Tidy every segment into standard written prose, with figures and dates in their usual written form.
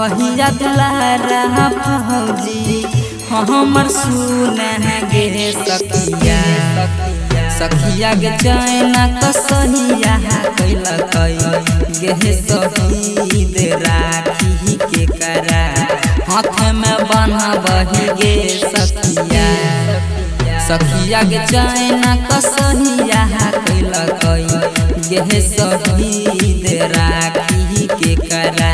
भैया दुलारा फौजी हमर सुना गे सखिया सखिया गे चैना कसहिया कैलकै गे शहीद राखी के करा हाथ में बान्हबही गे सखिया सखिया गे चैना कसहिया कैलकै गे शहीद राखी के करा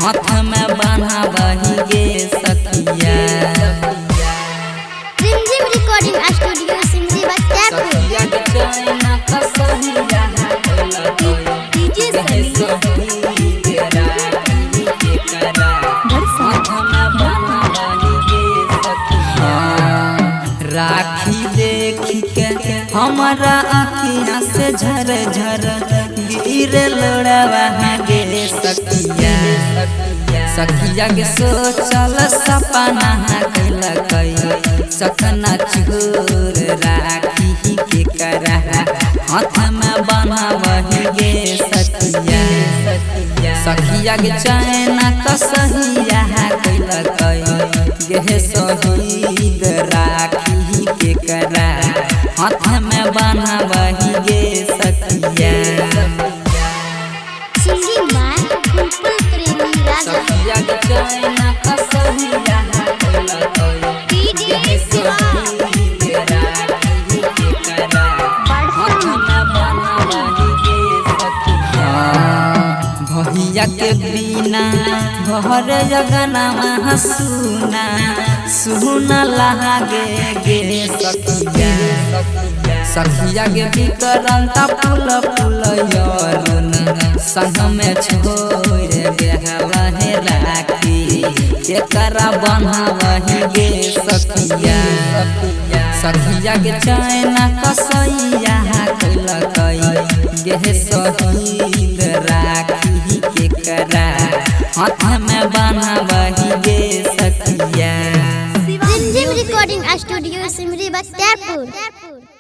हाथ में बान्हबही गे सखिया। रिमझिम रिकॉर्डिंग स्टूडियो सिमरी बख्तियारपुर। सखिया गे चैना कसहिया कैलकै गे शहीद राखी के करा हाथ में बान्हबही गे सखिया। राखी देखी के हमारा आँखिया से झर झर गिरे लोड़वा गे सखिया सखिया के सोचल सपना कैलकै सखना चूर राखी के करा हाथ में बान्हबही गे सखिया सखिया के चैना कसहिया कैलकै गे शहीद राखी के करा हाथ में बान्हबही गे सखिया। सिंगिंग बाय बुलबुल प्रेमी राजा। सखिया गे चैना कसहिया कैलकै गे शहीद राखी के करा हाथ में बान्हबही गे सखिया। भैया के बिना घर जगना सुना सुना लागे गे सखिया सखिया गे बिकरंता फूल फूल यरुन संग में छोड़ बेहला हे राखी केकरा बान्हबही गे सखिया सखिया गे चैना कसहिया कैलकै गे शहीद राखी के करा हाथ में बान्हबही